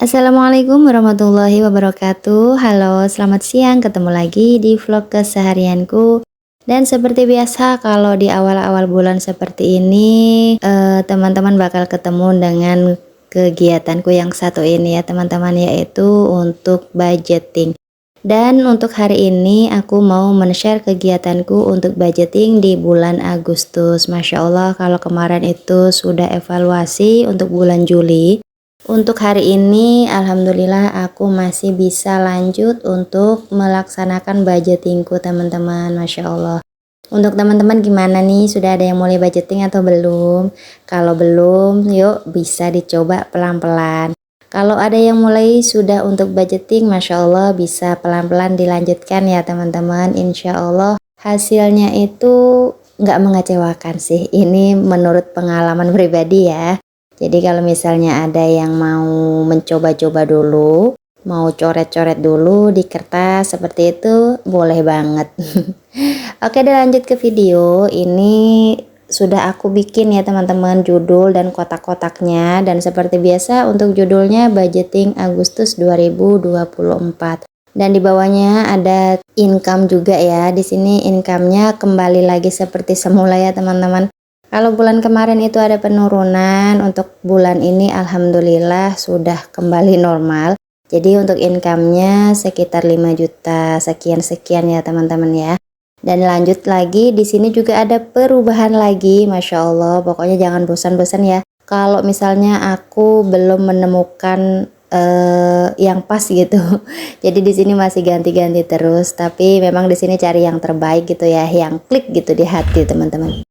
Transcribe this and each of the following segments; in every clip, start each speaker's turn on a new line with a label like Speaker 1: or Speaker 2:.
Speaker 1: Assalamualaikum warahmatullahi wabarakatuh. Halo, selamat siang. Ketemu lagi di vlog keseharianku. Dan seperti biasa, kalau di awal-awal bulan seperti ini, teman-teman bakal ketemu dengan kegiatanku yang satu ini ya, teman-teman, yaitu untuk budgeting. Dan untuk hari ini aku mau men-share kegiatanku untuk budgeting di bulan Agustus. Masya Allah, kalau kemarin itu sudah evaluasi untuk bulan Juli. Untuk hari ini alhamdulillah aku masih bisa lanjut untuk melaksanakan budgetingku, teman-teman. Masya Allah. Untuk teman-teman gimana nih, sudah ada yang mulai budgeting atau belum? Kalau belum, yuk bisa dicoba pelan-pelan. Kalau ada yang mulai sudah untuk budgeting, Masya Allah, bisa pelan-pelan dilanjutkan ya teman-teman. Insya Allah hasilnya itu nggak mengecewakan sih. Ini menurut pengalaman pribadi ya. Jadi kalau misalnya ada yang mau mencoba-coba dulu, mau coret-coret dulu di kertas seperti itu, boleh banget. Oke, deh lanjut ke video. Ini sudah aku bikin ya teman-teman, judul dan kotak-kotaknya, dan seperti biasa untuk judulnya budgeting Agustus 2024. Dan di bawahnya ada income juga ya. Di sini income-nya kembali lagi seperti semula ya teman-teman. Kalau bulan kemarin itu ada penurunan, untuk bulan ini alhamdulillah sudah kembali normal. Jadi untuk income-nya sekitar 5 juta sekian-sekian ya teman-teman ya. Dan lanjut lagi, di sini juga ada perubahan lagi, Masya Allah. Pokoknya jangan bosan-bosan ya. Kalau misalnya aku belum menemukan yang pas gitu. Jadi di sini masih ganti-ganti terus. Tapi memang di sini cari yang terbaik gitu ya, yang klik gitu di hati teman-teman.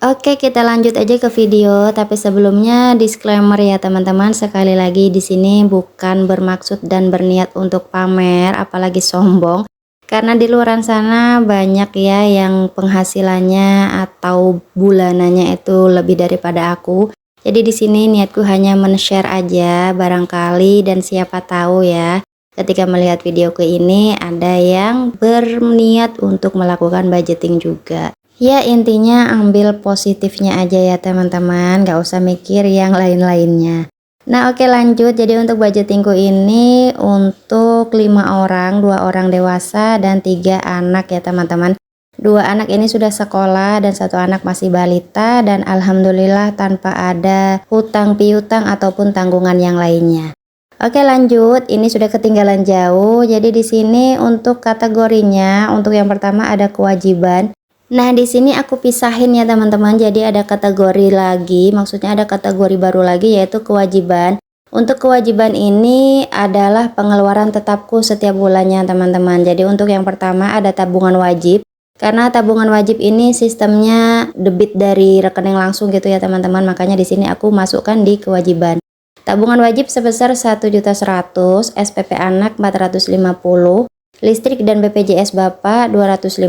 Speaker 1: Oke, kita lanjut aja ke video. Tapi sebelumnya disclaimer ya teman-teman. Sekali lagi di sini bukan bermaksud dan berniat untuk pamer, apalagi sombong. Karena di luar sana banyak ya yang penghasilannya atau bulanannya itu lebih daripada aku. Jadi di sini niatku hanya men-share aja, barangkali dan siapa tahu ya, ketika melihat videoku ini ada yang berniat untuk melakukan budgeting juga. Ya intinya ambil positifnya aja ya teman-teman, gak usah mikir yang lain-lainnya. Nah oke lanjut, jadi untuk budgetingku ini untuk 5 orang, 2 orang dewasa dan 3 anak ya teman-teman. 2 anak ini sudah sekolah dan 1 anak masih balita, dan alhamdulillah tanpa ada hutang piutang ataupun tanggungan yang lainnya. Oke lanjut, ini sudah ketinggalan jauh. Jadi di sini untuk kategorinya, untuk yang pertama ada kewajiban. Nah, di sini aku pisahin ya teman-teman. Jadi ada kategori lagi, maksudnya ada kategori baru lagi yaitu kewajiban. Untuk kewajiban ini adalah pengeluaran tetapku setiap bulannya teman-teman. Jadi untuk yang pertama ada tabungan wajib. Karena tabungan wajib ini sistemnya debit dari rekening langsung gitu ya teman-teman. Makanya di sini aku masukkan di kewajiban. Tabungan wajib sebesar 1.100.000, SPP anak 450. Listrik dan BPJS Bapak 250,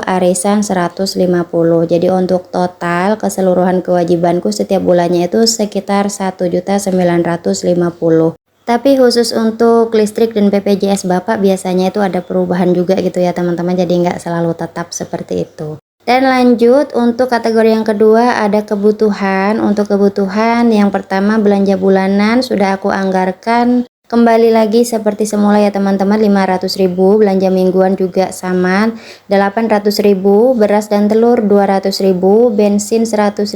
Speaker 1: arisan 150. Jadi untuk total keseluruhan kewajibanku setiap bulannya itu sekitar 1.950. Tapi khusus untuk listrik dan BPJS Bapak biasanya itu ada perubahan juga gitu ya teman-teman. Jadi nggak selalu tetap seperti itu. Dan lanjut untuk kategori yang kedua ada kebutuhan. Untuk kebutuhan yang pertama belanja bulanan sudah aku anggarkan kembali lagi seperti semula ya teman-teman, 500.000. Belanja mingguan juga sama 800.000, beras dan telur 200.000, bensin 100.000,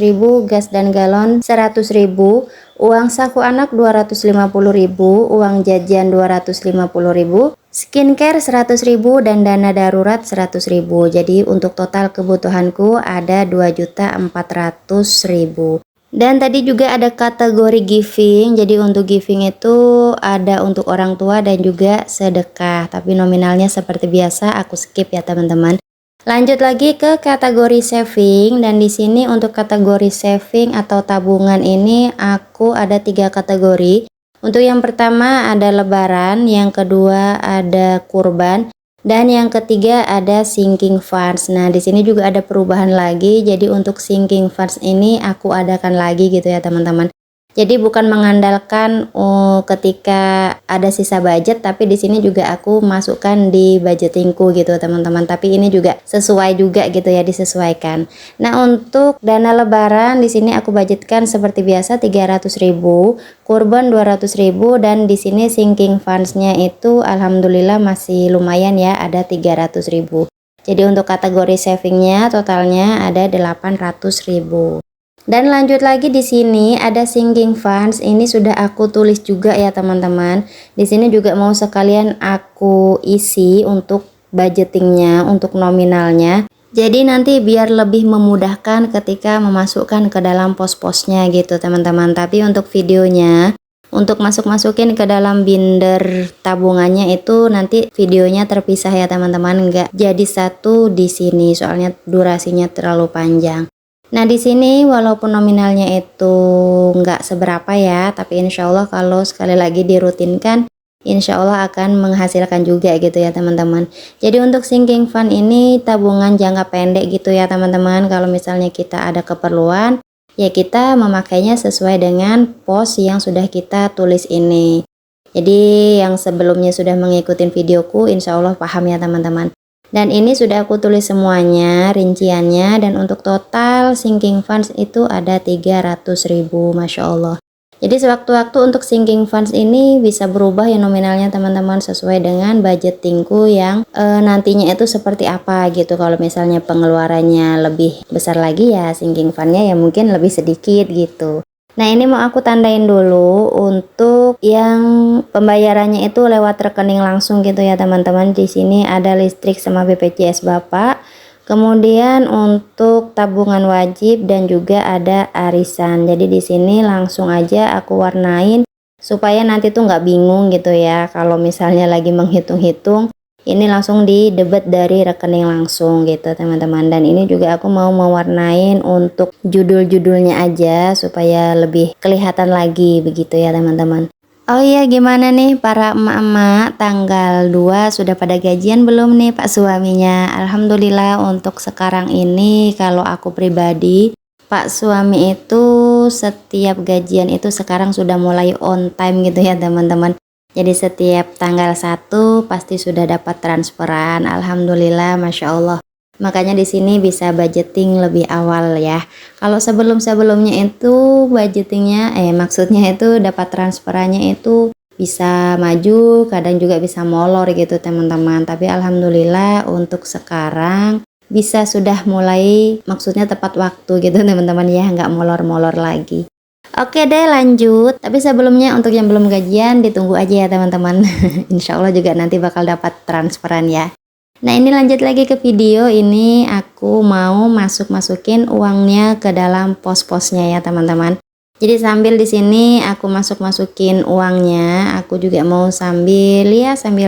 Speaker 1: gas dan galon 100.000, uang saku anak 250.000, uang jajan 250.000, skincare 100.000, dan dana darurat 100.000. Jadi untuk total kebutuhanku ada 2.400.000. Dan tadi juga ada kategori giving. Jadi untuk giving itu ada untuk orang tua dan juga sedekah. Tapi nominalnya seperti biasa aku skip ya teman-teman. Lanjut lagi ke kategori saving, dan di sini untuk kategori saving atau tabungan ini aku ada 3 kategori. Untuk yang pertama ada lebaran, yang kedua ada kurban, dan yang ketiga ada sinking funds. Nah, di sini juga ada perubahan lagi. Jadi untuk sinking funds ini aku adakan lagi gitu ya, teman-teman. Jadi bukan mengandalkan ketika ada sisa budget, tapi di sini juga aku masukkan di budgetingku gitu teman-teman. Tapi ini juga sesuai juga gitu ya, disesuaikan. Nah, untuk dana lebaran di sini aku budgetkan seperti biasa 300.000, kurban 200.000, dan di sini sinking funds-nya itu alhamdulillah masih lumayan ya, ada 300.000. Jadi untuk kategori savingnya totalnya ada 800.000. Dan lanjut lagi di sini ada sinking funds, ini sudah aku tulis juga ya teman-teman. Di sini juga mau sekalian aku isi untuk budgetingnya, untuk nominalnya. Jadi nanti biar lebih memudahkan ketika memasukkan ke dalam pos-posnya gitu teman-teman. Tapi untuk videonya, untuk masukin ke dalam binder tabungannya itu nanti videonya terpisah ya teman-teman, nggak jadi satu di sini soalnya durasinya terlalu panjang. Nah, di sini walaupun nominalnya itu nggak seberapa ya, tapi insya Allah kalau sekali lagi dirutinkan, insya Allah akan menghasilkan juga gitu ya teman-teman. Jadi untuk sinking fund ini tabungan jangka pendek gitu ya teman-teman. Kalau misalnya kita ada keperluan, ya kita memakainya sesuai dengan pos yang sudah kita tulis ini. Jadi yang sebelumnya sudah mengikuti videoku, insya Allah paham ya teman-teman. Dan ini sudah aku tulis semuanya rinciannya, dan untuk total sinking funds itu ada 300.000, Masya Allah. Jadi sewaktu-waktu untuk sinking funds ini bisa berubah ya nominalnya teman-teman, sesuai dengan budgetingku yang nantinya itu seperti apa gitu. Kalau misalnya pengeluarannya lebih besar lagi ya sinking fundnya ya mungkin lebih sedikit gitu. Nah, ini mau aku tandain dulu untuk yang pembayarannya itu lewat rekening langsung gitu ya teman-teman. Di sini ada listrik sama BPJS Bapak. Kemudian untuk tabungan wajib dan juga ada arisan. Jadi di sini langsung aja aku warnain supaya nanti tuh nggak bingung gitu ya. Kalau misalnya lagi menghitung-hitung, ini langsung di debit dari rekening langsung gitu teman-teman. Dan ini juga aku mau mewarnain untuk judul-judulnya aja supaya lebih kelihatan lagi begitu ya teman-teman. Oh iya, gimana nih para emak-emak, tanggal 2 sudah pada gajian belum nih Pak suaminya? Alhamdulillah untuk sekarang ini kalau aku pribadi, Pak suami itu setiap gajian itu sekarang sudah mulai on time gitu ya teman-teman. Jadi setiap tanggal 1 pasti sudah dapat transferan. Alhamdulillah, Masya Allah. Makanya di sini bisa budgeting lebih awal ya. Kalau sebelum-sebelumnya itu budgetingnya, maksudnya itu dapat transferannya itu bisa maju, kadang juga bisa molor gitu teman-teman. Tapi alhamdulillah untuk sekarang bisa sudah mulai, maksudnya tepat waktu gitu teman-teman ya, nggak molor-molor lagi. Oke deh, lanjut. Tapi sebelumnya untuk yang belum gajian ditunggu aja ya teman-teman. Insya Allah juga nanti bakal dapat transferan ya. Nah, ini lanjut lagi ke video. Ini aku mau masukin uangnya ke dalam pos-posnya ya teman-teman. Jadi sambil di sini aku masukin uangnya, aku juga mau sambil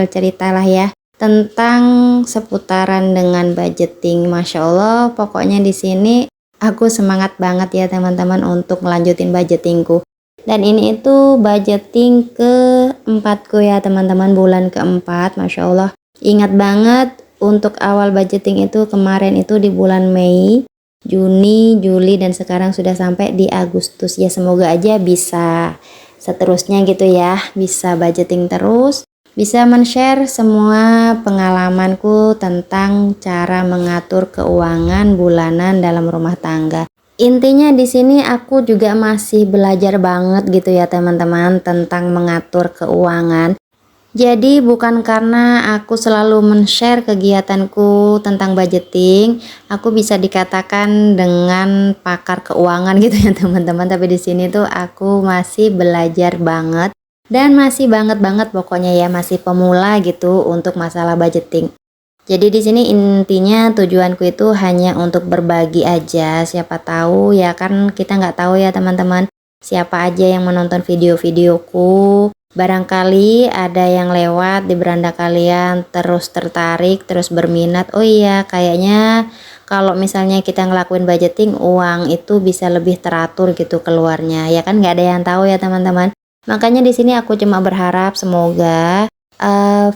Speaker 1: cerita lah ya tentang seputaran dengan budgeting. Masya Allah, pokoknya di sini aku semangat banget ya teman-teman untuk melanjutin budgetingku. Dan ini itu budgeting keempatku ya teman-teman, bulan keempat. Masya Allah, ingat banget untuk awal budgeting itu kemarin itu di bulan Mei, Juni, Juli, dan sekarang sudah sampai di Agustus. Ya semoga aja bisa seterusnya gitu ya, bisa budgeting terus, bisa men-share semua pengalamanku tentang cara mengatur keuangan bulanan dalam rumah tangga. Intinya di sini aku juga masih belajar banget gitu ya teman-teman tentang mengatur keuangan. Jadi bukan karena aku selalu men-share kegiatanku tentang budgeting, aku bisa dikatakan dengan pakar keuangan gitu ya teman-teman. Tapi di sini tuh aku masih belajar banget. Dan masih banget pokoknya ya, masih pemula gitu untuk masalah budgeting. Jadi di sini intinya tujuanku itu hanya untuk berbagi aja. Siapa tahu ya kan, kita nggak tahu ya teman-teman, siapa aja yang menonton video-videoku. Barangkali ada yang lewat di beranda kalian terus tertarik, terus berminat. Oh iya, kayaknya kalau misalnya kita ngelakuin budgeting, uang itu bisa lebih teratur gitu keluarnya. Ya kan nggak ada yang tahu ya teman-teman. Makanya di sini aku cuma berharap semoga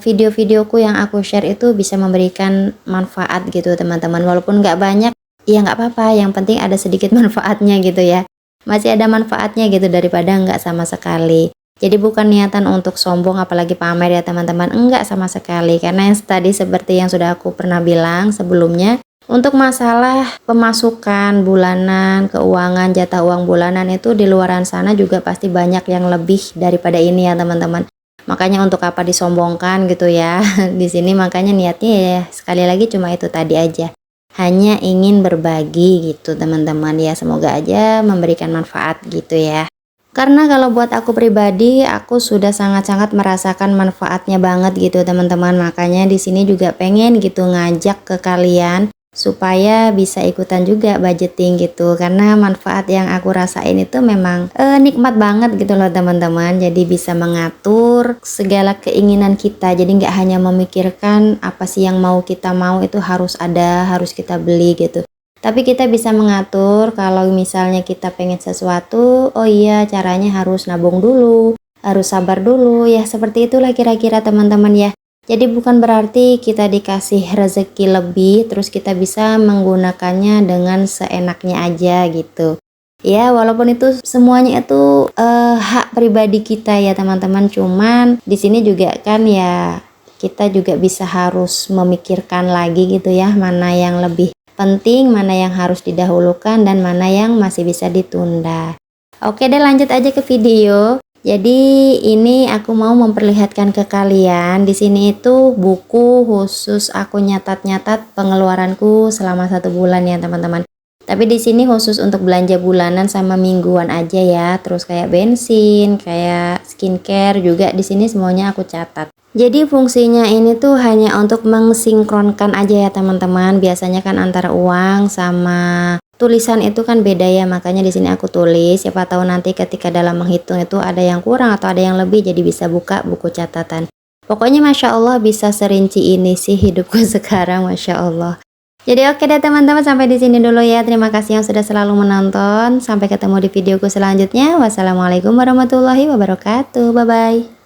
Speaker 1: video-videoku yang aku share itu bisa memberikan manfaat gitu teman-teman. Walaupun nggak banyak, ya nggak apa-apa. Yang penting ada sedikit manfaatnya gitu ya. masih ada manfaatnya gitu daripada enggak sama sekali. Jadi bukan niatan untuk sombong apalagi pamer ya teman-teman, enggak sama sekali. Karena yang tadi seperti yang sudah aku pernah bilang sebelumnya, untuk masalah pemasukan bulanan, keuangan, jatah uang bulanan itu di luaran sana juga pasti banyak yang lebih daripada ini ya teman-teman. Makanya untuk apa disombongkan gitu ya. Di sini makanya niatnya ya sekali lagi cuma itu tadi aja. Hanya ingin berbagi gitu teman-teman ya, semoga aja memberikan manfaat gitu ya. Karena kalau buat aku pribadi, aku sudah sangat-sangat merasakan manfaatnya banget gitu teman-teman. Makanya di sini juga pengen gitu ngajak ke kalian supaya bisa ikutan juga budgeting gitu. Karena manfaat yang aku rasain itu memang nikmat banget gitu loh teman-teman. Jadi bisa mengatur segala keinginan kita. Jadi nggak hanya memikirkan apa sih yang mau kita mau itu harus ada, harus kita beli gitu. Tapi kita bisa mengatur kalau misalnya kita pengen sesuatu, oh iya caranya harus nabung dulu, harus sabar dulu, ya seperti itulah kira-kira teman-teman ya. Jadi bukan berarti kita dikasih rezeki lebih, terus kita bisa menggunakannya dengan seenaknya aja gitu. Ya walaupun itu semuanya itu hak pribadi kita ya teman-teman. Cuman di sini juga kan ya kita juga bisa harus memikirkan lagi gitu ya, mana yang lebih penting, mana yang harus didahulukan, dan mana yang masih bisa ditunda. Oke deh, lanjut aja ke video. Jadi ini aku mau memperlihatkan ke kalian, di sini itu buku khusus aku nyatat-nyatat pengeluaranku selama 1 bulan ya teman-teman. Tapi di sini khusus untuk belanja bulanan sama mingguan aja ya. Terus kayak bensin, kayak skincare juga di sini semuanya aku catat. Jadi fungsinya ini tuh hanya untuk mensinkronkan aja ya teman-teman. Biasanya kan antara uang sama tulisan itu kan beda ya, makanya di sini aku tulis. Siapa tahu nanti ketika dalam menghitung itu ada yang kurang atau ada yang lebih, jadi bisa buka buku catatan. Pokoknya Masya Allah bisa serinci ini sih hidupku sekarang, Masya Allah. Jadi oke deh teman-teman, sampai di sini dulu ya. Terima kasih yang sudah selalu menonton. Sampai ketemu di videoku selanjutnya. Wassalamualaikum warahmatullahi wabarakatuh. Bye bye.